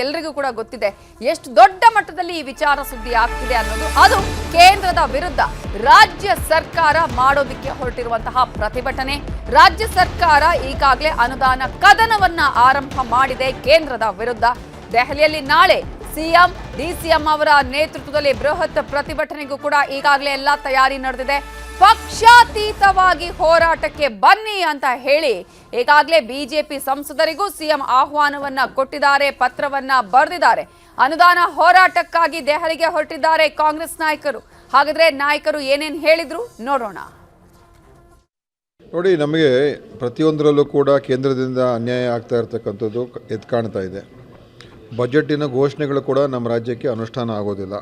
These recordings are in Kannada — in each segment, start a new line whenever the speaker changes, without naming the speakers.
ಎಲ್ಲರಿಗೂ ಕೂಡ ಗೊತ್ತಿದೆ ಎಷ್ಟು ದೊಡ್ಡ ಮಟ್ಟದಲ್ಲಿ ಈ ವಿಚಾರ ಸುದ್ದಿ ಆಗ್ತಿದೆ ಅನ್ನೋದು. ಅದು ಕೇಂದ್ರದ ವಿರುದ್ಧ ರಾಜ್ಯ ಸರ್ಕಾರ ಮಾಡೋದಕ್ಕೆ ಹೊರಟಿರುವಂತಹ ಪ್ರತಿಭಟನೆ. ರಾಜ್ಯ ಸರ್ಕಾರ ಈಗಾಗಲೇ ಅನುದಾನ ಕದನವನ್ನ ಆರಂಭ ಮಾಡಿದೆ ಕೇಂದ್ರದ ವಿರುದ್ಧ. ದೆಹಲಿಯಲ್ಲಿ ನಾಳೆ ಸಿಎಂ ಡಿಸಿಎಂ ಅವರ ನೇತೃತ್ವದಲ್ಲಿ ಬೃಹತ್ ಪ್ರತಿಭಟನೆಗೂ ಕೂಡ ಈಗಾಗಲೇ ಎಲ್ಲ ತಯಾರಿ ನಡೆದಿದೆ. ಪಕ್ಷಾತೀತವಾಗಿ ಹೋರಾಟಕ್ಕೆ ಬನ್ನಿ ಅಂತ ಹೇಳಿ ಈಗಾಗಲೇ ಬಿಜೆಪಿ ಸಂಸದರಿಗೂ ಸಿಎಂ ಆಹ್ವಾನವನ್ನ ಕೊಟ್ಟಿದ್ದಾರೆ, ಪತ್ರವನ್ನ ಬರೆದಿದ್ದಾರೆ. ಅನುದಾನ ಹೋರಾಟಕ್ಕಾಗಿ ದೆಹಲಿಗೆ ಹೊರಟಿದ್ದಾರೆ ಕಾಂಗ್ರೆಸ್ ನಾಯಕರು. ಹಾಗಾದ್ರೆ ನಾಯಕರು ಏನೇನು ಹೇಳಿದ್ರು ನೋಡೋಣ.
ನೋಡಿ, ನಮಗೆ ಪ್ರತಿಯೊಂದರಲ್ಲೂ ಕೂಡ ಕೇಂದ್ರದಿಂದ ಅನ್ಯಾಯ ಆಗ್ತಾ ಇರತಕ್ಕಂಥದ್ದು ಎದ್ದು ಕಾಣ್ತಾ ಇದೆ. ಬಜೆಟಿನ ಘೋಷಣೆಗಳು ಕೂಡ ನಮ್ಮ ರಾಜ್ಯಕ್ಕೆ ಅನುಷ್ಠಾನ ಆಗೋದಿಲ್ಲ.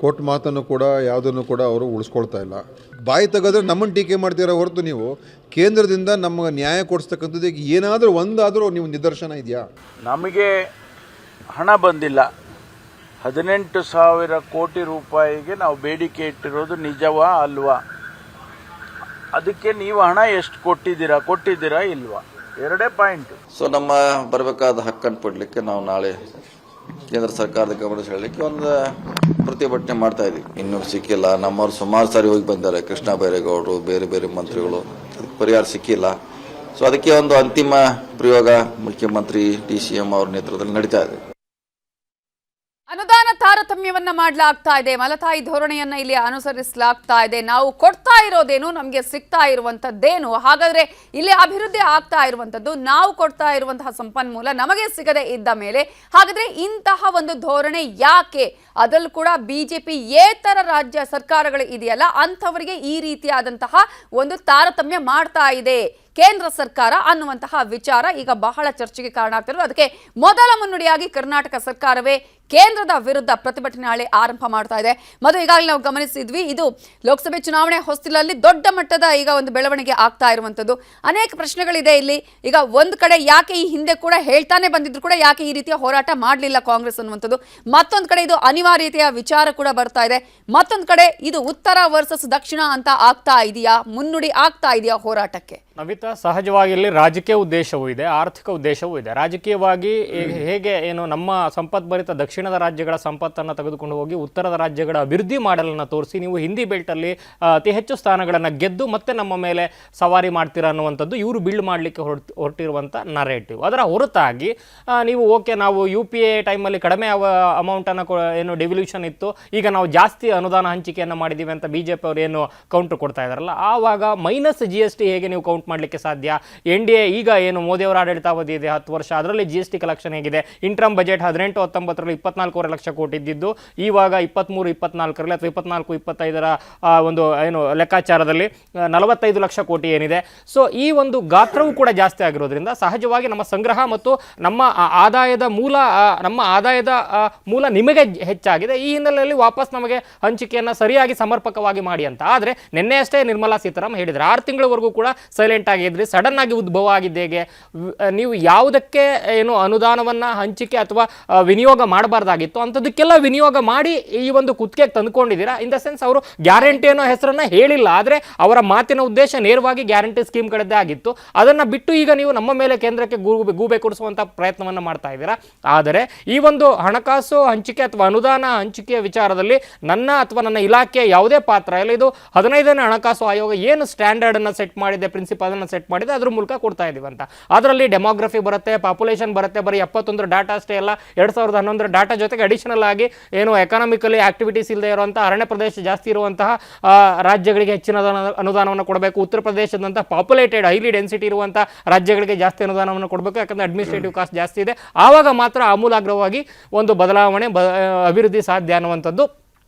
ಕೊಟ್ಟ ಮಾತನ್ನು ಕೂಡ ಯಾವುದನ್ನು ಕೂಡ ಅವರು ಉಳಿಸ್ಕೊಳ್ತಾ ಇಲ್ಲ. ಬಾಯಿ ತೆಗೆದ್ರೆ ನಮ್ಮನ್ನು ಟೀಕೆ ಮಾಡ್ತೀರಾ ಹೊರತು ನೀವು ಕೇಂದ್ರದಿಂದ ನಮಗೆ ನ್ಯಾಯ ಕೊಡಿಸ್ತಕ್ಕಂಥದ್ದು ಏನಾದರೂ ಒಂದಾದರೂ ನೀವು ನಿದರ್ಶನ ಇದೆಯಾ?
ನಮಗೆ ಹಣ ಬಂದಿಲ್ಲ. 18,000 ಕೋಟಿ ರೂಪಾಯಿಗೆ ನಾವು ಬೇಡಿಕೆ ಇಟ್ಟಿರೋದು ನಿಜವಾ ಅಲ್ವಾ? ಅದಕ್ಕೆ ನೀವು ಹಣ ಎಷ್ಟು ಕೊಟ್ಟಿದ್ದೀರಾ ಇಲ್ವಾ? ಎರಡೇ ಪಾಯಿಂಟ್.
ಸೊ ನಮ್ಮ ಬರಬೇಕಾದ ಹಕ್ಕನ್ನು ಕೊಡಲಿಕ್ಕೆ ನಾವು ನಾಳೆ ಕೇಂದ್ರ ಸರ್ಕಾರದ ಗಮನ ಸೆಳೆಯಲಿಕ್ಕೆ ಒಂದು ಪ್ರತಿಭಟನೆ ಮಾಡ್ತಾ ಇದ್ದೀವಿ. ಇನ್ನೂ ಸಿಕ್ಕಿಲ್ಲ. ನಮ್ಮವ್ರು ಸುಮಾರು ಸಾರಿ ಹೋಗಿ ಬಂದ್ದಾರೆ, ಕೃಷ್ಣ ಬೈರೇಗೌಡರು, ಬೇರೆ ಬೇರೆ ಮಂತ್ರಿಗಳು. ಅದಕ್ಕೆ ಪರಿಹಾರ ಸಿಕ್ಕಿಲ್ಲ. ಸೊ ಅದಕ್ಕೆ ಒಂದು ಅಂತಿಮ ಪ್ರಯೋಗ ಮುಖ್ಯಮಂತ್ರಿ ಡಿಸಿಎಂ ಅವ್ರ ನೇತೃತ್ವದಲ್ಲಿ ನಡೀತಾ ಇದೆ.
ಅನುದಾನ ತಾರತಮ್ಯವನ್ನ ಮಾಡಲಾಗ್ತಾ ಇದೆ, ಮಲತಾಯಿ ಧೋರಣೆಯನ್ನ ಇಲ್ಲಿ ಅನುಸರಿಸಲಾಗ್ತಾ ಇದೆ. ನಾವು ಕೊಡ್ತಾ ಇರೋದೇನು, ನಮಗೆ ಸಿಗ್ತಾ ಇರುವಂತದ್ದೇನು? ಹಾಗಾದ್ರೆ ಇಲ್ಲಿ ಅಭಿವೃದ್ಧಿ ಆಗ್ತಾ ಇರುವಂತದ್ದು, ನಾವು ಕೊಡ್ತಾ ಇರುವಂತಹ ಸಂಪನ್ಮೂಲ ನಮಗೆ ಸಿಗದೆ ಇದ್ದ ಮೇಲೆ ಹಾಗಾದ್ರೆ ಇಂತಹ ಒಂದು ಧೋರಣೆ ಯಾಕೆ? ಅದರಲ್ಲೂ ಕೂಡ ಬಿಜೆಪಿ ಏತರ ರಾಜ್ಯ ಸರ್ಕಾರಗಳು ಇದೆಯಲ್ಲ, ಅಂಥವರಿಗೆ ಈ ರೀತಿಯಾದಂತಹ ಒಂದು ತಾರತಮ್ಯ ಮಾಡ್ತಾ ಇದೆ ಕೇಂದ್ರ ಸರ್ಕಾರ ಅನ್ನುವಂತಹ ವಿಚಾರ ಈಗ ಬಹಳ ಚರ್ಚೆಗೆ ಕಾರಣ ಆಗ್ತಿರೋದು. ಅದಕ್ಕೆ ಮೊದಲ ಮುನ್ನುಡಿಯಾಗಿ ಕರ್ನಾಟಕ ಸರ್ಕಾರವೇ ಕೇಂದ್ರದ ವಿರುದ್ಧ ಪ್ರತಿಭಟನೆ ನಾಳೆ ಆರಂಭ ಮಾಡ್ತಾ ಇದೆ. ಮತ್ತು ಈಗಾಗಲೇ ನಾವು ಗಮನಿಸಿದ್ವಿ, ಇದು ಲೋಕಸಭೆ ಚುನಾವಣೆ ಹೊಸ್ತಿಲಲ್ಲಿ ದೊಡ್ಡ ಮಟ್ಟದ ಈಗ ಒಂದು ಬೆಳವಣಿಗೆ ಆಗ್ತಾ ಇರುವಂಥದ್ದು. ಅನೇಕ ಪ್ರಶ್ನೆಗಳಿದೆ ಇಲ್ಲಿ. ಈಗ ಒಂದು ಕಡೆ ಯಾಕೆ ಈ ಹಿಂದೆ ಕೂಡ ಹೇಳ್ತಾನೆ ಬಂದಿದ್ರು ಕೂಡ ಯಾಕೆ ಈ ರೀತಿಯ ಹೋರಾಟ ಮಾಡಲಿಲ್ಲ ಕಾಂಗ್ರೆಸ್ ಅನ್ನುವಂಥದ್ದು. ಮತ್ತೊಂದು ಕಡೆ ಇದು ಅನಿವಾರ್ಯತೆಯ ವಿಚಾರ ಕೂಡ ಬರ್ತಾ ಇದೆ. ಮತ್ತೊಂದು ಕಡೆ ಇದು ಉತ್ತರ ವರ್ಸಸ್ ದಕ್ಷಿಣ ಅಂತ ಆಗ್ತಾ ಇದೆಯಾ, ಮುನ್ನುಡಿ ಆಗ್ತಾ ಇದೆಯಾ ಹೋರಾಟಕ್ಕೆ?
ನವಿತಾ, ಸಹಜವಾಗಿ ಇಲ್ಲಿ ರಾಜಕೀಯ ಉದ್ದೇಶವೂ ಇದೆ, ಆರ್ಥಿಕ ಉದ್ದೇಶವೂ ಇದೆ. ರಾಜಕೀಯವಾಗಿ ಹೇಗೆ ಏನು ನಮ್ಮ ಸಂಪದ್ಭರಿತ ದಕ್ಷಿಣದ ರಾಜ್ಯಗಳ ಸಂಪತ್ತನ್ನು ತೆಗೆದುಕೊಂಡು ಹೋಗಿ ಉತ್ತರದ ರಾಜ್ಯಗಳ ಅಭಿವೃದ್ಧಿ ಮಾಡಲನ್ನು ತೋರಿಸಿ ನೀವು ಹಿಂದಿ ಬೆಲ್ಟಲ್ಲಿ ಅತಿ ಹೆಚ್ಚು ಸ್ಥಾನಗಳನ್ನು ಗೆದ್ದು ಮತ್ತೆ ನಮ್ಮ ಮೇಲೆ ಸವಾರಿ ಮಾಡ್ತೀರಾ ಅನ್ನುವಂಥದ್ದು ಇವರು ಬಿಲ್ಡ್ ಮಾಡಲಿಕ್ಕೆ ಹೊರಟಿರುವಂಥ ನರೇಟಿವ್. ಅದರ ಹೊರತಾಗಿ ನೀವು ಓಕೆ, ನಾವು UPA ಟೈಮಲ್ಲಿ ಕಡಿಮೆ ಅಮೌಂಟನ್ನು ಏನು ಡೆವಲ್ಯೂಷನ್ ಇತ್ತು, ಈಗ ನಾವು ಜಾಸ್ತಿ ಅನುದಾನ ಹಂಚಿಕೆಯನ್ನು ಮಾಡಿದ್ದೀವಿ ಅಂತ BJP ಅವರು ಏನು ಕೌಂಟರ್ ಕೊಡ್ತಾ ಇದ್ದಾರಲ್ಲ, ಆವಾಗ ಮೈನಸ್ GST ಹೇಗೆ ನೀವು ಕೌಂಟ್ ಮಾಡಲಿಕ್ಕೆ ಸಾಧ್ಯ? NDA ಈಗ ಏನು ಮೋದಿಯವರ ಆಡಳಿತಾವಧಿ ಇದೆ 10 ವರ್ಷ, ಅದರಲ್ಲಿ GST ಕಲೆಕ್ಷನ್ ಹೇಗಿದೆ? ಇಂಟ್ರಮ್ ಬಜೆಟ್ 18-19ರಲ್ಲಿ 24 ಲಕ್ಷ ಕೋಟಿ ಇದ್ದಿದ್ದು ಇವಾಗ 23-24ರಲ್ಲಿ ಅಥವಾ 24-25ರ ಒಂದು ಏನು ಲೆಕ್ಕಾಚಾರದಲ್ಲಿ 45 ಲಕ್ಷ ಕೋಟಿ ಏನಿದೆ. ಸೊ ಈ ಒಂದು ಗಾತ್ರವೂ ಕೂಡ ಜಾಸ್ತಿ ಆಗಿರೋದ್ರಿಂದ ಸಹಜವಾಗಿ ನಮ್ಮ ಸಂಗ್ರಹ ಮತ್ತು ನಮ್ಮ ಆದಾಯದ ಮೂಲ ನಿಮಗೆ ಹೆಚ್ಚಾಗಿದೆ. ಈ ಹಿನ್ನೆಲೆಯಲ್ಲಿ ವಾಪಸ್ ನಮಗೆ ಹಂಚಿಕೆಯನ್ನು ಸರಿಯಾಗಿ ಸಮರ್ಪಕವಾಗಿ ಮಾಡಿ ಅಂತ. ಆದರೆ ನಿನ್ನೆ ಅಷ್ಟೇ ನಿರ್ಮಲಾ ಸೀತಾರಾಮನ್ ಹೇಳಿದ್ರು 6 ತಿಂಗಳವರೆಗೂ ಕೂಡ ಸೈಲೆಂಟ್ ಆಗಿದ್ರಿ, ಸಡನ್ ಆಗಿ ಉದ್ಭವ ಆಗಿದ್ದು ಹೇಗೆ? ನೀವು ಯಾವುದಕ್ಕೆ ಏನು ಅನುದಾನವನ್ನು ಹಂಚಿಕೆ ಅಥವಾ ವಿನಿಯೋಗ ಮಾಡಬಾರ್ದಾಗಿತ್ತು ಅಂಥದಕ್ಕೆಲ್ಲ ವಿನಿಯೋಗ ಮಾಡಿ ಈ ಒಂದು ಕುತ್ತಿಗೆಗೆ ತಂದುಕೊಂಡಿದ್ದೀರಾ. ಇನ್ ದ ಸೆನ್ಸ್ ಅವರು ಗ್ಯಾರಂಟಿ ಅನ್ನೋ ಹೆಸರನ್ನು ಹೇಳಿಲ್ಲ, ಆದರೆ ಅವರ ಮಾತಿನ ಉದ್ದೇಶ ನೇರವಾಗಿ ಗ್ಯಾರಂಟಿ ಸ್ಕೀಮ್ಗಳದ್ದೇ ಆಗಿತ್ತು. ಅದನ್ನು ಬಿಟ್ಟು ಈಗ ನೀವು ನಮ್ಮ ಮೇಲೆ ಕೇಂದ್ರಕ್ಕೆ ಗೂಬೆ ಕೊಡಿಸುವಂಥ ಪ್ರಯತ್ನವನ್ನು ಮಾಡ್ತಾ ಇದ್ದೀರಾ. ಆದರೆ ಈ ಒಂದು ಹಣಕಾಸು ಹಂಚಿಕೆ ಅಥವಾ ಅನುದಾನ ಹಂಚಿಕೆಯ ವಿಚಾರದಲ್ಲಿ ನನ್ನ ಇಲಾಖೆಯ ಯಾವುದೇ ಪಾತ್ರ ಇಲ್ಲ. ಇದು 15ನೇ ಹಣಕಾಸು ಆಯೋಗ ಏನು ಸ್ಟ್ಯಾಂಡರ್ಡ್ ಅನ್ನು ಸೆಟ್ ಮಾಡಿದೆ, ಪ್ರಿನ್ಸಿಪಲ್ ಅನ್ನು ಸೆಟ್ ಮಾಡಿದೆ, ಅದ್ರ ಮೂಲಕ ಕೊಡ್ತಾ ಇದೀವಿ ಅಂತ. ಅದರಲ್ಲಿ ಡೆಮೋಗ್ರಫಿ ಬರುತ್ತೆ, ಪಾಪ್ಯುಲೇಷನ್ ಬರುತ್ತೆ, ಬರೀ 71 ಡಾಟಾ ಅಷ್ಟೇ ಅಲ್ಲ, 2011ರ ಡಾಟಾ ಜೊತೆಗೆ ಅಡಿಷನಲ್ ಆಗಿ ಏನು ಎಕನಾಮಿಕಲಿ ಆಕ್ಟಿವಿಟೀಸ್ ಇಲ್ಲದೆ ಇರುವಂತಹ ಅರಣ್ಯ ಪ್ರದೇಶ ಜಾಸ್ತಿ ಇರುವಂತಹ ರಾಜ್ಯಗಳಿಗೆ ಹೆಚ್ಚಿನ ಅನುದಾನವನ್ನು ಕೊಡಬೇಕು. ಉತ್ತರ ಪ್ರದೇಶದಂತಹ ಪಾಪ್ಯುಲೇಟೆಡ್ ಹೈಲಿ ಡೆನ್ಸಿಟಿ ಇರುವಂತಹ ರಾಜ್ಯಗಳಿಗೆ ಜಾಸ್ತಿ ಅನುದಾನವನ್ನು ಕೊಡಬೇಕು, ಯಾಕಂದ್ರೆ ಅಡ್ಮಿನಿಸ್ಟ್ರೇಟಿವ್ ಕಾಸ್ಟ್ ಜಾಸ್ತಿ ಇದೆ. ಆವಾಗ ಮಾತ್ರ ಆಮೂಲಾಗ್ರವಾಗಿ ಒಂದು ಬದಲಾವಣೆ ಅಭಿವೃದ್ಧಿ ಸಾಧ್ಯ ಅನ್ನುವಂಥದ್ದು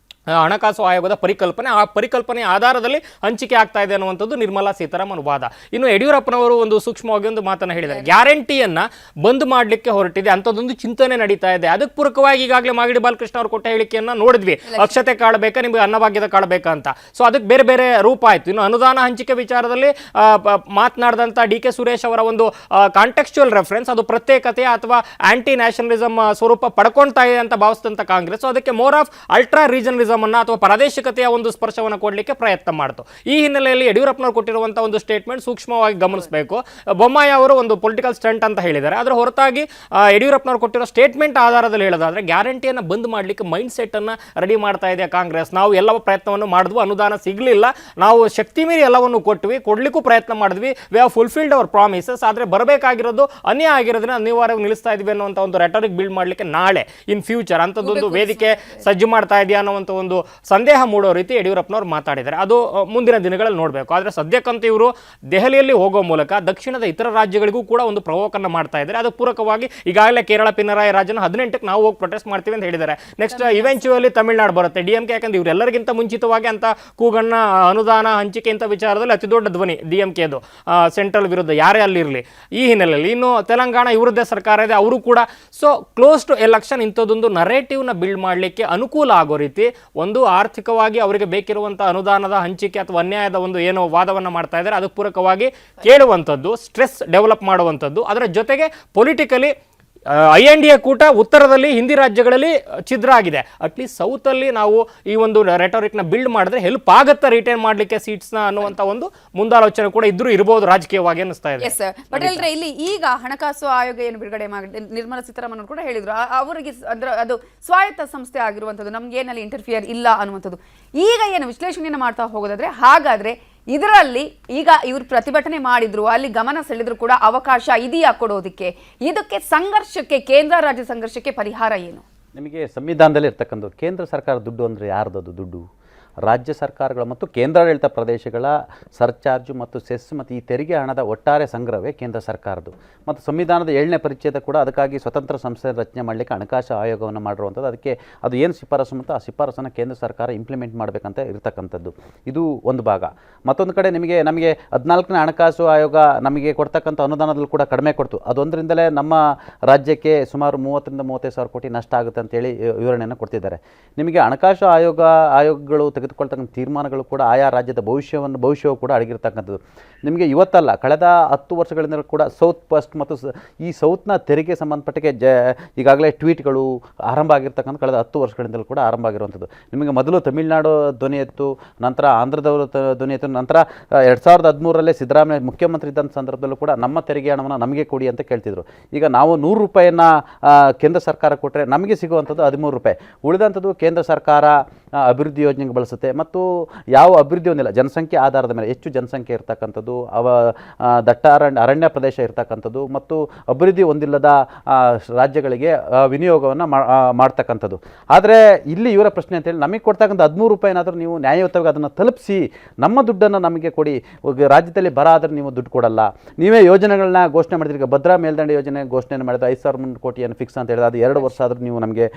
ಹಣಕಾಸು ಆಯೋಗದ ಪರಿಕಲ್ಪನೆ. ಆ ಪರಿಕಲ್ಪನೆಯ ಆಧಾರದಲ್ಲಿ ಹಂಚಿಕೆ ಆಗ್ತಾ ಇದೆ ಅನ್ನುವಂಥದ್ದು ನಿರ್ಮಲಾ ಸೀತಾರಾಮನ್ ವಾದ. ಇನ್ನು ಯಡಿಯೂರಪ್ಪನವರು ಒಂದು ಸೂಕ್ಷ್ಮವಾಗಿ ಒಂದು ಮಾತನ್ನು ಹೇಳಿದ್ದಾರೆ, ಗ್ಯಾರಂಟಿಯನ್ನು ಬಂದ್ ಮಾಡಲಿಕ್ಕೆ ಹೊರಟಿದೆ, ಅಂಥದ್ದೊಂದು ಚಿಂತನೆ ನಡೀತಾ ಇದೆ. ಅದಕ್ಕೆ ಪೂರಕವಾಗಿ ಈಗಾಗಲೇ ಮಾಗಡಿ ಬಾಲಕೃಷ್ಣ ಅವರು ಕೊಟ್ಟ ಹೇಳಿಕೆಯನ್ನು ನೋಡಿದ್ವಿ, ಅಕ್ಷತೆ ಕಾಳಬೇಕಾ ನಿಮಗೆ ಅನ್ನಭಾಗ್ಯದ ಕಾಳಬೇಕಾ ಅಂತ. ಸೊ ಅದಕ್ಕೆ ಬೇರೆ ಬೇರೆ ರೂಪ ಆಯಿತು. ಇನ್ನು ಅನುದಾನ ಹಂಚಿಕೆ ವಿಚಾರದಲ್ಲಿ ಮಾತನಾಡಿದಂಥ DK ಸುರೇಶ್ ಅವರ ಒಂದು ಕಾಂಟೆಕ್ಸ್ಚುಯಲ್ ರೆಫರೆನ್ಸ್, ಅದು ಪ್ರತ್ಯೇಕತೆ ಅಥವಾ ಆಂಟಿ ನ್ಯಾಷನಲಿಸಮ್ ಸ್ವರೂಪ ಪಡ್ಕೊಳ್ತಾ ಇದೆ ಅಂತ ಭಾವಿಸಿದಂಥ ಕಾಂಗ್ರೆಸ್ ಅದಕ್ಕೆ more of ultra regionalism nationalism ಅನ್ನ ಅಥವಾ ಪ್ರಾದೇಶಿಕತೆಯ ಒಂದು ಸ್ಪರ್ಶವನ್ನು ಕೊಡಲಿಕ್ಕೆ ಪ್ರಯತ್ನ ಮಾಡ್ತು. ಈ ಹಿನ್ನೆಲೆಯಲ್ಲಿ ಯಡಿಯೂರಪ್ಪನವರು ಕೊಟ್ಟಿರುವಂತಹ ಒಂದು ಸ್ಟೇಟ್ಮೆಂಟ್ ಸೂಕ್ಷ್ಮವಾಗಿ ಗಮನಿಸಬೇಕು. ಬೊಮ್ಮಾಯಿ ಅವರು ಒಂದು ಪೊಲಿಟಿಕಲ್ ಸ್ಟಂಟ್ ಅಂತ ಹೇಳಿದ್ದಾರೆ. ಅದರ ಹೊರತಾಗಿ ಯಡಿಯೂರಪ್ಪನವರು ಕೊಟ್ಟಿರೋ ಸ್ಟೇಟ್ಮೆಂಟ್ ಆಧಾರದಲ್ಲಿ ಹೇಳೋದಾದ್ರೆ ಗ್ಯಾರಂಟಿಯನ್ನು ಬಂದ್ ಮಾಡಲಿಕ್ಕೆ ಮೈಂಡ್ ಸೆಟ್ ಅನ್ನ ರೆಡಿ ಮಾಡ್ತಾ ಇದೆ ಕಾಂಗ್ರೆಸ್. ನಾವು ಎಲ್ಲ ಪ್ರಯತ್ನವನ್ನು ಮಾಡಿದ್ವು, ಅನುದಾನ ಸಿಗಲಿಲ್ಲ, ನಾವು ಶಕ್ತಿ ಮೀರಿ ಎಲ್ಲವನ್ನು ಕೊಡ್ಲಿಕ್ಕೂ ಪ್ರಯತ್ನ ಮಾಡಿದ್ವಿ, we have fulfilled our promises. ಆದರೆ ಬರಬೇಕಾಗಿರೋದು ಅನ್ಯಾಯ ಆಗಿರೋದನ್ನ ಅನಿವಾರ್ಯವಾಗಿ ನಿಲ್ಲಿಸ್ತಾ ಇದೀವಿ ಅನ್ನುವಂಥ ಒಂದು ರೆಟರಿಕ್ ಬಿಲ್ಡ್ ಮಾಡಲಿಕ್ಕೆ ನಾಳೆ ಇನ್ ಫ್ಯೂಚರ್ ಅಂಥದ್ದೊಂದು ವೇದಿಕೆ ಸಜ್ಜು ಮಾಡ್ತಾ ಇದೆಯಾ ಅನ್ನುವಂಥ ಒಂದು ಸಂದೇಹ ಮೂಡೋ ರೀತಿ ಯಡಿಯೂರಪ್ಪನವರು ಮಾತಾಡಿದ್ದಾರೆ. ಅದು ಮುಂದಿನ ದಿನಗಳಲ್ಲಿ ನೋಡಬೇಕು. ಆದರೆ ಸದ್ಯಕ್ಕಂತೂ ಇವರು ದೆಹಲಿಯಲ್ಲಿ ಹೋಗೋ ಮೂಲಕ ದಕ್ಷಿಣದ ಇತರ ರಾಜ್ಯಗಳಿಗೂ ಕೂಡ ಒಂದು ಪ್ರವೋಕನ್ನು ಮಾಡ್ತಾ ಇದ್ದಾರೆ. ಅದಕ್ಕೆ ಪೂರಕವಾಗಿ ಈಗಾಗಲೇ ಕೇರಳ ಪಿನರಾಯಿ ರಾಜನ 18ಕ್ಕೆ ನಾವು ಹೋಗಿ ಪ್ರೊಟೆಸ್ಟ್ ಮಾಡ್ತೀವಿ ಅಂತ ಹೇಳಿದ್ದಾರೆ. ನೆಕ್ಸ್ಟ್ ಇವೆಂಚುವಲಿ ತಮಿಳುನಾಡು ಬರುತ್ತೆ, DMK. ಯಾಕಂದ್ರೆ ಇವರೆಲ್ಲರಿಗಿಂತ ಮುಂಚಿತವಾಗಿ ಅಂತ ಕೂಗಣ್ಣ ಅನುದಾನ ಹಂಚಿಕೆ ಇಂಥ ವಿಚಾರದಲ್ಲಿ ಅತಿ ದೊಡ್ಡ ಧ್ವನಿ DMKದು, ಸೆಂಟ್ರಲ್ ವಿರುದ್ಧ ಯಾರೇ ಅಲ್ಲಿರಲಿ. ಈ ಹಿನ್ನೆಲೆಯಲ್ಲಿ ಇನ್ನು ತೆಲಂಗಾಣ ಇವರದ್ದೇ ಸರ್ಕಾರ ಇದೆ, ಅವರು ಕೂಡ. ಸೊ ಕ್ಲೋಸ್ ಟು ಎಲೆಕ್ಷನ್ ಇಂಥದ್ದೊಂದು ನರೇಟಿವ್ನ ಬಿಲ್ಡ್ ಮಾಡಲಿಕ್ಕೆ ಅನುಕೂಲ ಆಗೋ ರೀತಿ ಒಂದು ಆರ್ಥಿಕವಾಗಿ ಅವರಿಗೆ ಬೇಕಿರುವಂಥ ಅನುದಾನದ ಹಂಚಿಕೆ ಅಥವಾ ಅನ್ಯಾಯದ ಒಂದು ಏನೋ ವಾದವನ್ನು ಮಾಡ್ತಾ ಇದ್ದಾರೆ. ಅದಕ್ಕೆ ಪೂರಕವಾಗಿ ಕೇಳುವಂಥದ್ದು, ಸ್ಟ್ರೆಸ್ ಡೆವಲಪ್ ಮಾಡುವಂಥದ್ದು. ಅದರ ಜೊತೆಗೆ ಪೊಲಿಟಿಕಲಿ INDA ಕೂಟ ಉತ್ತರದಲ್ಲಿ ಹಿಂದಿ ರಾಜ್ಯಗಳಲ್ಲಿ ಛಿದ್ರ ಆಗಿದೆ. ಅಟ್ಲೀಸ್ಟ್ ಸೌತಲ್ಲಿ ನಾವು ಈ ಒಂದು ರೆಟರಿಕ್ನ ಬಿಲ್ಡ್ ಮಾಡಿದ್ರೆ ಹೆಲ್ಪ್ ಆಗುತ್ತಾ ರಿಟೈನ್ ಮಾಡಲಿಕ್ಕೆ ಸೀಟ್ಸ್ನ ಅನ್ನುವಂಥ ಒಂದು ಮುಂದಾಲೋಚನೆ ಕೂಡ ಇದ್ರೂ ಇರಬಹುದು ರಾಜಕೀಯವಾಗಿ ಅನ್ನಿಸ್ತಾ ಇದೆ.
ಎಸ್ ಪಟೇಲ್ ರೇ, ಇಲ್ಲಿ ಈಗ ಹಣಕಾಸು ಆಯೋಗ ಏನು ಬಿಡುಗಡೆ ಮಾಡಿ ನಿರ್ಮಲಾ ಸೀತಾರಾಮನ್ ಕೂಡ ಹೇಳಿದ್ರು, ಅವರಿಗೆ ಅಂದ್ರೆ ಅದು ಸ್ವಾಯತ್ತ ಸಂಸ್ಥೆ ಆಗಿರುವಂಥದ್ದು, ನಮ್ಗೆ ಏನಲ್ಲಿ ಇಂಟರ್ಫಿಯರ್ ಇಲ್ಲ ಅನ್ನುವಂಥದ್ದು. ಈಗ ಏನು ವಿಶ್ಲೇಷಣೆಯನ್ನು ಮಾಡ್ತಾ ಹೋಗೋದಾದ್ರೆ, ಹಾಗಾದ್ರೆ ಇದರಲ್ಲಿ ಈಗ ಇವರು ಪ್ರತಿಭಟನೆ ಮಾಡಿದ್ರು, ಅಲ್ಲಿ ಗಮನ ಸೆಳೆದ್ರು ಕೂಡ ಅವಕಾಶ ಇದೆಯಾ ಕೊಡೋದಕ್ಕೆ? ಇದಕ್ಕೆ ಸಂಘರ್ಷಕ್ಕೆ, ಕೇಂದ್ರ ರಾಜ್ಯ ಸಂಘರ್ಷಕ್ಕೆ ಪರಿಹಾರ ಏನು?
ನಿಮಗೆ ಸಂವಿಧಾನದಲ್ಲಿ ಇರ್ತಕ್ಕಂಥ ಕೇಂದ್ರ ಸರ್ಕಾರ ದುಡ್ಡು ಅಂದರೆ ಯಾರ್ದದು ದುಡ್ಡು? ರಾಜ್ಯ ಸರ್ಕಾರಗಳ ಮತ್ತು ಕೇಂದ್ರಾಡಳಿತ ಪ್ರದೇಶಗಳ ಸರ್ಚಾರ್ಜು ಮತ್ತು ಸೆಸ್ ಮತ್ತು ಈ ತೆರಿಗೆ ಹಣದ ಒಟ್ಟಾರೆ ಸಂಗ್ರಹವೇ ಕೇಂದ್ರ ಸರ್ಕಾರದ್ದು. ಮತ್ತು ಸಂವಿಧಾನದ 7ನೇ ಪರಿಚ್ಛೇದ ಕೂಡ ಅದಕ್ಕಾಗಿ ಸ್ವತಂತ್ರ ಸಂಸ್ಥೆ ರಚನೆ ಮಾಡಲಿಕ್ಕೆ ಹಣಕಾಸು ಆಯೋಗವನ್ನು ಮಾಡಿರುವಂಥದ್ದು. ಅದಕ್ಕೆ ಅದು ಏನು ಶಿಫಾರಸು ಮತ್ತು ಆ ಶಿಫಾರಸನ್ನು ಕೇಂದ್ರ ಸರ್ಕಾರ ಇಂಪ್ಲಿಮೆಂಟ್ ಮಾಡಬೇಕಂತ ಇರತಕ್ಕಂಥದ್ದು. ಇದು ಒಂದು ಭಾಗ. ಮತ್ತೊಂದು ಕಡೆ ನಮಗೆ 14ನೇ ಹಣಕಾಸು ಆಯೋಗ ನಮಗೆ ಕೊಡ್ತಕ್ಕಂಥ ಅನುದಾನದಲ್ಲಿ ಕೂಡ ಕಡಿಮೆ ಕೊಡ್ತು. ಅದೊಂದರಿಂದಲೇ ನಮ್ಮ ರಾಜ್ಯಕ್ಕೆ ಸುಮಾರು 30-35 ಸಾವಿರ ಕೋಟಿ ನಷ್ಟ ಆಗುತ್ತೆ ಅಂತೇಳಿ ವಿವರಣೆಯನ್ನು ಕೊಡ್ತಿದ್ದಾರೆ. ನಿಮಗೆ ಹಣಕಾಸು ಆಯೋಗಗಳು ತೆಗೆದುಕೊಳ್ತಕ್ಕಂಥ ತೀರ್ಮಾನಗಳು ಕೂಡ ಆಯಾ ರಾಜ್ಯದ ಭವಿಷ್ಯವು ಕೂಡ ಅಡಗಿರ್ತಕ್ಕಂಥದ್ದು. ನಿಮಗೆ ಇವತ್ತಲ್ಲ, ಕಳೆದ 10 ವರ್ಷಗಳಿಂದ ಕೂಡ ಸೌತ್ ಫಸ್ಟ್ ಮತ್ತು ಈ ಸೌತ್ನ ತೆರಿಗೆ ಸಂಬಂಧಪಟ್ಟಿಗೆ ಈಗಾಗಲೇ ಟ್ವೀಟ್ಗಳು ಆರಂಭ ಆಗಿರ್ತಕ್ಕಂಥ ಕಳೆದ 10 ವರ್ಷಗಳಿಂದಲೂ ಕೂಡ ಆರಂಭ ಆಗಿರುವಂಥದ್ದು. ನಿಮಗೆ ಮೊದಲು ತಮಿಳುನಾಡು ಧ್ವನಿ ಎತ್ತು, ನಂತರ ಆಂಧ್ರದವರು ಧ್ವನಿ ಎತ್ತು, ನಂತರ 2013ರಲ್ಲೇ ಸಿದ್ದರಾಮಯ್ಯ ಮುಖ್ಯಮಂತ್ರಿ ಇದ್ದಂಥ ಸಂದರ್ಭದಲ್ಲೂ ಕೂಡ ನಮ್ಮ ತೆರಿಗೆ ಹಣವನ್ನು ನಮಗೆ ಕೊಡಿ ಅಂತ ಕೇಳ್ತಿದ್ರು. ಈಗ ನಾವು 100 ರೂಪಾಯಿಯನ್ನು ಕೇಂದ್ರ ಸರ್ಕಾರ ಕೊಟ್ಟರೆ ನಮಗೆ ಸಿಗುವಂಥದ್ದು 13 ರೂಪಾಯಿ. ಉಳಿದಂಥದ್ದು ಕೇಂದ್ರ ಸರ್ಕಾರ ಅಭಿವೃದ್ಧಿ ಯೋಜನೆಗೆ ಬಳಸುತ್ತೆ. ಮತ್ತು ಯಾವ ಅಭಿವೃದ್ಧಿ ಹೊಂದಿಲ್ಲ, ಜನಸಂಖ್ಯೆ ಆಧಾರದ ಮೇಲೆ ಹೆಚ್ಚು ಜನಸಂಖ್ಯೆ ಇರ್ತಕ್ಕಂಥದ್ದು, ದಟ್ಟ ಅರಣ್ಯ ಪ್ರದೇಶ ಇರ್ತಕ್ಕಂಥದ್ದು ಮತ್ತು ಅಭಿವೃದ್ಧಿ ಹೊಂದಿಲ್ಲದ ರಾಜ್ಯಗಳಿಗೆ ವಿನಿಯೋಗವನ್ನು ಮಾಡ್ತಕ್ಕಂಥದ್ದು. ಆದರೆ ಇಲ್ಲಿ ಇವರ ಪ್ರಶ್ನೆ ಅಂತೇಳಿ ನಮಗೆ ಕೊಡ್ತಕ್ಕಂಥ 13 ರೂಪಾಯಿನಾದರೂ ನೀವು ನ್ಯಾಯಯುತವಾಗಿ ಅದನ್ನು ತಲುಪಿಸಿ ನಮ್ಮ ದುಡ್ಡನ್ನು ನಮಗೆ ಕೊಡಿ. ರಾಜ್ಯದಲ್ಲಿ ಬರ ಆದರೆ ನೀವು ದುಡ್ಡು ಕೊಡಲ್ಲ, ನೀವೇ ಯೋಜನೆಗಳನ್ನ ಘೋಷಣೆ ಮಾಡಿದ್ರಿ. ಈಗ ಭದ್ರಾ ಮೇಲ್ದಂಡೆ ಯೋಜನೆ ಘೋಷಣೆ ಮಾಡಿದ್ರೆ 5,000 ಕೋಟಿಯನ್ನು ಫಿಕ್ಸ್ ಅಂತ ಹೇಳಿದ್ರೆ ಅದು 2 ವರ್ಷ ಆದರೂ ನೀವು ನಮಗೆ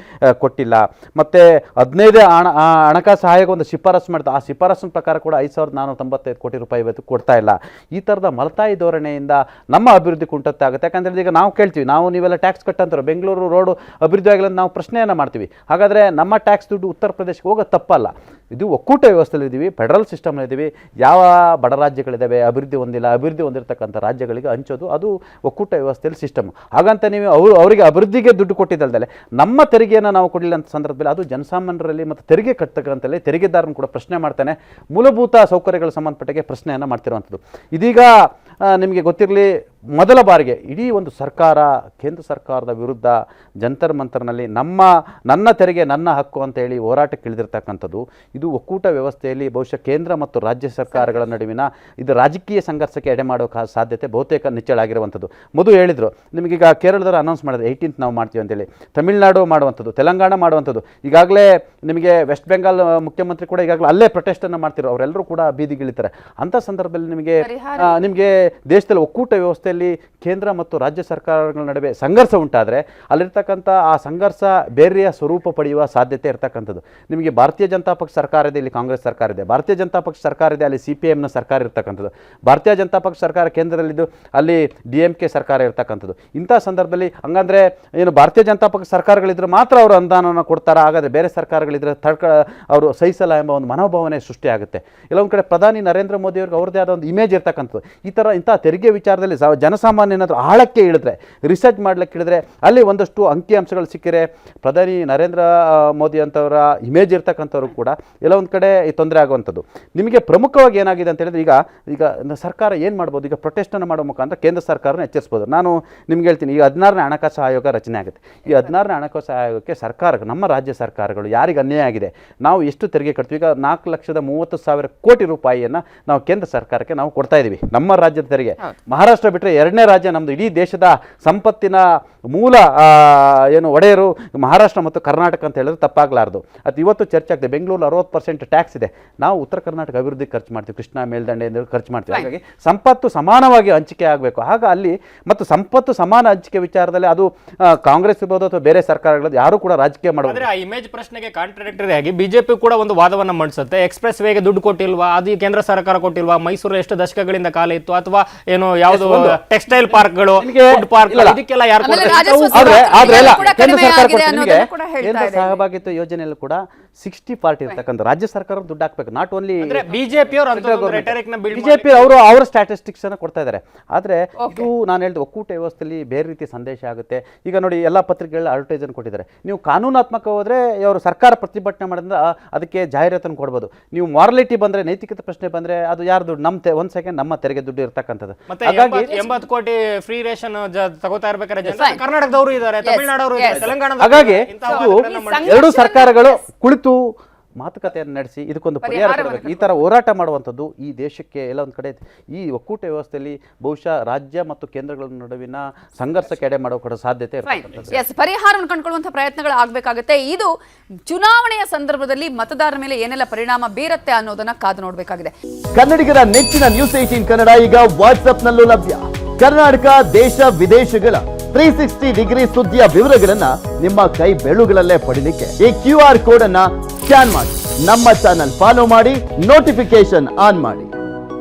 ಕೊಟ್ಟಿಲ್ಲ. ಮತ್ತು 15 ಹಣಕಾಸು ಆಯೋಗ ಒಂದು ಶಿಫಾರಸು ಮಾಡ್ತಾ, ಆ ಶಿಫಾರಸಿನ ಪ್ರಕಾರ ಕೂಡ 5,495 ಕೋಟಿ ರೂಪಾಯಿ ಇವತ್ತು ಕೊಡ್ತಾ ಇಲ್ಲ. ಈ ಥರದ ಮಲತಾಯಿ ಧೋರಣೆಯಿಂದ ನಮ್ಮ ಅಭಿವೃದ್ಧಿ ಕುಂಠಿತ ಆಗುತ್ತೆ. ಯಾಕಂದರೆ ಈಗ ನಾವು ಕೇಳ್ತೀವಿ, ನೀವೆಲ್ಲ ಟ್ಯಾಕ್ಸ್ ಕಟ್ಟಂತಾರೆ, ಬೆಂಗಳೂರು ರೋಡು ಅಭಿವೃದ್ಧಿ ಆಗಿಲ್ಲ ಅಂತ ನಾವು ಪ್ರಶ್ನೆಯನ್ನು ಮಾಡ್ತೀವಿ. ಹಾಗಾದರೆ ನಮ್ಮ ಟ್ಯಾಕ್ಸ್ ದುಡ್ಡು ಉತ್ತರ ಪ್ರದೇಶಕ್ಕೆ ಹೋಗೋದು ತಪ್ಪಲ್ಲ. ಇದು ಒಕ್ಕೂಟ ವ್ಯವಸ್ಥೆಯಲ್ಲಿ ಇದ್ದೀವಿ, ಫೆಡರಲ್ ಸಿಸ್ಟಮ್ನಲ್ಲಿದ್ದೀವಿ. ಯಾವ ಬಡ ರಾಜ್ಯಗಳಿದ್ದಾವೆ, ಅಭಿವೃದ್ಧಿ ಹೊಂದಿರ್ತಕ್ಕಂಥ ರಾಜ್ಯಗಳಿಗೆ ಹಂಚೋದು ಅದು ಒಕ್ಕೂಟ ವ್ಯವಸ್ಥೆಯಲ್ಲಿ ಸಿಸ್ಟಮ್. ಹಾಗಂತ ನೀವು ಅವರಿಗೆ ಅಭಿವೃದ್ಧಿಗೆ ದುಡ್ಡು ಕೊಟ್ಟಿದ್ದಲ್ದಲೆ ನಮ್ಮ ತೆರಿಗೆಯನ್ನು ನಾವು ಕೊಡಲಿಲ್ಲ ಅಂತ ಸಂದರ್ಭದಲ್ಲಿ ಅದು ಜನಸಾಮಾನ್ಯರಲ್ಲಿ ಮತ್ತು ತೆರಿಗೆ ಕಟ್ಟತಕ್ಕಂಥಲ್ಲಿ ತೆರಿಗೆದಾರನ ಕೂಡ ಪ್ರಶ್ನೆ ಮಾಡ್ತಾನೆ. ಮೂಲಭೂತ ಸೌಕರ್ಯಗಳ ಸಂಬಂಧಪಟ್ಟಿಗೆ ಪ್ರಶ್ನೆಯನ್ನು ಮಾಡ್ತಿರುವಂಥದ್ದು. ಇದೀಗ ನಿಮಗೆ ಗೊತ್ತಿರಲಿ, ಮೊದಲ ಬಾರಿಗೆ ಇಡೀ ಒಂದು ಸರ್ಕಾರ ಕೇಂದ್ರ ಸರ್ಕಾರದ ವಿರುದ್ಧ ಜಂತರ್ ಮಂತರ್ನಲ್ಲಿ ನನ್ನ ತೆರಿಗೆ ನನ್ನ ಹಕ್ಕು ಅಂತ ಹೇಳಿ ಹೋರಾಟಕ್ಕೆ ಇಳಿದಿರ್ತಕ್ಕಂಥದ್ದು. ಇದು ಒಕ್ಕೂಟ ವ್ಯವಸ್ಥೆಯಲ್ಲಿ ಬಹುಶಃ ಕೇಂದ್ರ ಮತ್ತು ರಾಜ್ಯ ಸರ್ಕಾರಗಳ ನಡುವಿನ ಇದು ರಾಜಕೀಯ ಸಂಘರ್ಷಕ್ಕೆ ಎಡೆ ಮಾಡೋ ಸಾಧ್ಯತೆ ಬಹುತೇಕ ನಿಚ್ಚಳಾಗಿರುವಂಥದ್ದು. ಮಧು ಹೇಳಿದರು, ನಿಮಗೀಗ ಕೇರಳದವರು ಅನೌನ್ಸ್ ಮಾಡಿದ್ರು 18th ನಾವು ಮಾಡ್ತೀವಿ ಅಂತೇಳಿ, ತಮಿಳುನಾಡು ಮಾಡುವಂಥದ್ದು, ತೆಲಂಗಾಣ ಮಾಡುವಂಥದ್ದು. ಈಗಾಗಲೇ ನಿಮಗೆ ವೆಸ್ಟ್ ಬೆಂಗಾಲ್ ಮುಖ್ಯಮಂತ್ರಿ ಕೂಡ ಈಗಾಗಲೇ ಅಲ್ಲೇ ಪ್ರೊಟೆಸ್ಟನ್ನು ಮಾಡ್ತಿರೋ, ಅವರೆಲ್ಲರೂ ಕೂಡ ಬೀದಿಗಿಳಿತಾರೆ. ಅಂಥ ಸಂದರ್ಭದಲ್ಲಿ ನಿಮಗೆ ದೇಶದಲ್ಲಿ ಒಕ್ಕೂಟ ವ್ಯವಸ್ಥೆಯಲ್ಲಿ ಕೇಂದ್ರ ಮತ್ತು ರಾಜ್ಯ ಸರ್ಕಾರಗಳ ನಡುವೆ ಸಂಘರ್ಷ ಉಂಟಾದರೆ ಅಲ್ಲಿರ್ತಕ್ಕಂಥ ಆ ಸಂಘರ್ಷ ಬೇರೆಯ ಸ್ವರೂಪ ಪಡೆಯುವ ಸಾಧ್ಯತೆ ಇರ್ತಕ್ಕಂಥದ್ದು. ನಿಮಗೆ ಭಾರತೀಯ ಜನತಾ ಪಕ್ಷ ಸರ್ಕಾರ ಇದೆ, ಇಲ್ಲಿ ಕಾಂಗ್ರೆಸ್ ಸರ್ಕಾರ ಇದೆ. ಭಾರತೀಯ ಜನತಾ ಪಕ್ಷ ಸರ್ಕಾರ ಇದೆ, ಅಲ್ಲಿ CPMನ ಸರ್ಕಾರ ಇರ್ತಕ್ಕಂಥದ್ದು. ಭಾರತೀಯ ಜನತಾ ಪಕ್ಷ ಸರ್ಕಾರ ಕೇಂದ್ರದಲ್ಲಿದ್ದು ಅಲ್ಲಿ DMK ಸರ್ಕಾರ ಇರ್ತಕ್ಕಂಥದ್ದು. ಇಂಥ ಸಂದರ್ಭದಲ್ಲಿ ಹಂಗಂದರೆ ಏನು ಭಾರತೀಯ ಜನತಾ ಪಕ್ಷ ಸರ್ಕಾರಗಳಿದ್ರೆ ಮಾತ್ರ ಅವರು ಅನುದಾನವನ್ನು ಕೊಡ್ತಾರೆ, ಹಾಗಾದರೆ ಬೇರೆ ಸರ್ಕಾರಗಳಿದ್ರೆ ಅವರು ಸಹಿಸಲ್ಲ ಎಂಬ ಒಂದು ಮನೋಭಾವನೆ ಸೃಷ್ಟಿಯಾಗುತ್ತೆ. ಕೆಲವೊಂದು ಕಡೆ ಪ್ರಧಾನಿ ನರೇಂದ್ರ ಮೋದಿ ಅವ್ರಿಗೆ ಅವ್ರದ್ದೇ ಆದ ಒಂದು ಇಮೇಜ್ ಇರ್ತಕ್ಕಂಥದ್ದು. ಇಂಥ ತೆರಿಗೆ ವಿಚಾರದಲ್ಲಿ ಜನಸಾಮಾನ್ಯನಾದರೂ ಆಳಕ್ಕೆ ಇಳಿದ್ರೆ, ರಿಸರ್ಚ್ ಮಾಡ್ಲಿಕ್ಕೆ ಇಳಿದ್ರೆ ಅಲ್ಲಿ ಒಂದಷ್ಟು ಅಂಕಿಅಂಶಗಳು ಸಿಕ್ಕಿರೆ ಪ್ರಧಾನಿ ನರೇಂದ್ರ ಮೋದಿ ಅಂತವರ ಇಮೇಜ್ ಇರ್ತಕ್ಕಂಥವ್ರು ಕೂಡ ಎಲ್ಲ ಒಂದು ಕಡೆ ತೊಂದರೆ ಆಗುವಂಥದ್ದು. ನಿಮಗೆ ಪ್ರಮುಖವಾಗಿ ಏನಾಗಿದೆ ಅಂತ ಹೇಳಿದ್ರೆ, ಈಗ ಸರ್ಕಾರ ಏನು ಮಾಡ್ಬೋದು, ಈಗ ಪ್ರೊಟೆಸ್ಟನ್ನು ಮಾಡೋ ಮುಖಾಂತರ ಕೇಂದ್ರ ಸರ್ಕಾರನ ಎಚ್ಚರಿಸ್ಬೋದು. ನಾನು ನಿಮ್ಗೆ ಹೇಳ್ತೀನಿ, ಈಗ 16ನೇ ಹಣಕಾಸು ಆಯೋಗ ರಚನೆ ಆಗುತ್ತೆ. ಈ 16ನೇ ಹಣಕಾಸು ಆಯೋಗಕ್ಕೆ ಸರ್ಕಾರಕ್ಕೆ, ನಮ್ಮ ರಾಜ್ಯ ಸರ್ಕಾರಗಳು ಯಾರಿಗೆ ಅನ್ಯಾಯ ಆಗಿದೆ, ನಾವು ಎಷ್ಟು ತೆರಿಗೆ ಕಟ್ತೀವಿ, ಈಗ 4,30,000 ಕೋಟಿ ರೂಪಾಯಿಯನ್ನು ನಾವು ಕೇಂದ್ರ ಸರ್ಕಾರಕ್ಕೆ ನಾವು ಕೊಡ್ತಾ ಇದ್ದೀವಿ, ನಮ್ಮ ರಾಜ್ಯದ ತೆರಿಗೆ. ಮಹಾರಾಷ್ಟ್ರ ಬಿಟ್ಟರೆ 2ನೇ ರಾಜ್ಯ ನಮ್ಮದು. ಇಡೀ ದೇಶದ ಸಂಪತ್ತಿನ ಮೂಲ ಏನು ಒಡೆಯರು ಮಹಾರಾಷ್ಟ್ರ ಮತ್ತು ಕರ್ನಾಟಕ ಅಂತ ಹೇಳಿದ್ರೆ ತಪ್ಪಾಗಲಾರ್ದು. ಅದು ಇವತ್ತು ಚರ್ಚೆ ಆಗ್ತದೆ. ಬೆಂಗಳೂರು 60% ಟ್ಯಾಕ್ಸ್ ಇದೆ, ನಾವು ಉತ್ತರ ಕರ್ನಾಟಕ ಅಭಿವೃದ್ಧಿ ಖರ್ಚು ಮಾಡ್ತೀವಿ, ಕೃಷ್ಣಾ ಮೇಲ್ದಂಡೆ ಖರ್ಚು ಮಾಡ್ತೀವಿ. ಹಾಗಾಗಿ ಸಂಪತ್ತು ಸಮಾನವಾಗಿ ಹಂಚಿಕೆ ಆಗಬೇಕು. ಆಗ ಅಲ್ಲಿ ಮತ್ತು ಸಂಪತ್ತು ಸಮಾನ ಹಂಚಿಕೆ ವಿಚಾರದಲ್ಲಿ ಅದು ಕಾಂಗ್ರೆಸ್ ಇರ್ಬೋದು ಅಥವಾ ಬೇರೆ ಸರ್ಕಾರಗಳದ್ದು ಯಾರು ಕೂಡ ರಾಜಕೀಯ ಮಾಡೋದು.
ಆ ಇಮೇಜ್ ಪ್ರಶ್ನೆಗೆ ಕಾಂಟ್ರಾಡಿಕ್ಟರಿ ಆಗಿ ಬಿಜೆಪಿ ಕೂಡ ಒಂದು ವಾದವನ್ನ ಮಂಡಿಸುತ್ತೆ. ಎಕ್ಸ್ಪ್ರೆಸ್ ವೇಗೆ ದುಡ್ಡು ಕೊಟ್ಟಿಲ್ವಾ, ಅದು ಕೇಂದ್ರ ಸರ್ಕಾರ ಕೊಟ್ಟಿಲ್ವಾ, ಮೈಸೂರು ಎಷ್ಟು ದಶಕಗಳಿಂದ ಕಾಲ ಇತ್ತು, ಅಥವಾ ಏನು ಯಾವುದು ಟೆಕ್ಸ್ಟೈಲ್ ಪಾರ್ಕ್ಗಳು, ಫುಡ್ ಪಾರ್ಕ್, ಇದಕ್ಕೆಲ್ಲ ಯಾರು
ಕೇಂದ್ರ ಸಹಭಾಗಿತ್ವ ಯೋಜನೆಯಲ್ಲೂ ಕೂಡ 60-40 ಇರ್ತಕ್ಕಂಥ ರಾಜ್ಯ ಸರ್ಕಾರ ದುಡ್ಡು ಹಾಕ್ಬೇಕು. ನಾಟ್ ಓನ್ಲಿ
ಬಿಜೆಪಿ
ಅವರು ಅವರ ಸ್ಟ್ಯಾಟಿಸ್ಟಿಕ್ಸ್ ಅನ್ನು ಕೊಡ್ತಾ ಇದ್ದಾರೆ. ಆದ್ರೆ ಇದು ನಾನು ಹೇಳಿದ ಒಕ್ಕೂಟ ವ್ಯವಸ್ಥೆಯಲ್ಲಿ ಬೇರೆ ರೀತಿ ಸಂದೇಶ ಆಗುತ್ತೆ. ಈಗ ನೋಡಿ, ಎಲ್ಲ ಪತ್ರಿಕೆಗಳ ಅಡ್ವರ್ಟೈಸ್ ಅನ್ನು ಕೊಟ್ಟಿದ್ದಾರೆ. ನೀವು ಕಾನೂನಾತ್ಮಕ ಹೋದ್ರೆ ಅವರು ಸರ್ಕಾರ ಪ್ರತಿಭಟನೆ ಮಾಡಿದ್ರೆ ಅದಕ್ಕೆ ಜಾಹೀರಾತನ್ನು ಕೊಡ್ಬೋದು. ನೀವು ಮಾರಲಿಟಿ ಬಂದ್ರೆ, ನೈತಿಕತೆ ಪ್ರಶ್ನೆ ಬಂದ್ರೆ ಅದು ಯಾರು ದುಡ್ಡು, ಒಂದು ಸೆಕೆಂಡ್ ನಮ್ಮ ತೆರಿಗೆ ದುಡ್ಡು ಇರ್ತಕ್ಕಂಥದ್ದು.
ಹಾಗಾಗಿ 80 ಕೋಟಿ ಫ್ರೀ ರೇಷನ್ ತಗೋತಾ ಇರ್ಬೇಕಾದ್ರೆ ಕರ್ನಾಟಕದವರು ಇದ್ದಾರೆ, ತಮಿಳುನಾಡವರು ಇದ್ದಾರೆ, ತೆಲಂಗಾಣದ.
ಹಾಗಾಗಿ ಎರಡು ಸರ್ಕಾರಗಳು ಕುಳಿತು ಮಾತುಕತೆಯನ್ನು ನಡೆಸಿ ಇದಕ್ಕೊಂದು ಪರಿಹಾರ ಕೊಡಬೇಕು. ಈ ಥರ ಹೋರಾಟ ಮಾಡುವಂಥದ್ದು ಈ ದೇಶಕ್ಕೆ ಎಲ್ಲ ಒಂದು ಕಡೆ ಈ ಒಕ್ಕೂಟ ವ್ಯವಸ್ಥೆಯಲ್ಲಿ ಬಹುಶಃ ರಾಜ್ಯ ಮತ್ತು ಕೇಂದ್ರಗಳ ನಡುವಿನ ಸಂಘರ್ಷಕ್ಕೆ ಎಡೆ ಮಾಡೋ ಕೂಡ ಸಾಧ್ಯತೆ ಇರುತ್ತೆ.
ಪರಿಹಾರವನ್ನು ಕಂಡುಕೊಳ್ಳುವಂಥ ಪ್ರಯತ್ನಗಳು ಆಗಬೇಕಾಗುತ್ತೆ. ಇದು ಚುನಾವಣೆಯ ಸಂದರ್ಭದಲ್ಲಿ ಮತದಾರರ ಮೇಲೆ ಏನೆಲ್ಲ ಪರಿಣಾಮ ಬೀರುತ್ತೆ ಅನ್ನೋದನ್ನ ಕಾದು ನೋಡಬೇಕಾಗಿದೆ.
ಕನ್ನಡಿಗರ ನೆಚ್ಚಿನ ನ್ಯೂಸ್ 18 ಕನ್ನಡ ಈಗ ವಾಟ್ಸ್ಆಪ್ನಲ್ಲೂ ಲಭ್ಯ. ಕರ್ನಾಟಕ, ದೇಶ ವಿದೇಶಗಳ 360 ಡಿಗ್ರಿ ಸುದ್ದಿಯ ವಿವರಗಳನ್ನ ನಿಮ್ಮ ಕೈ ಬೆರಳುಗಳಲ್ಲೇ ಪಡಿಲಿಕ್ಕೆ ಈ QR ಕೋಡ್ ಅನ್ನ ಸ್ಕ್ಯಾನ್ ಮಾಡಿ, ನಮ್ಮ ಚಾನಲ್ ಫಾಲೋ ಮಾಡಿ, ನೋಟಿಫಿಕೇಶನ್ ಆನ್ ಮಾಡಿ.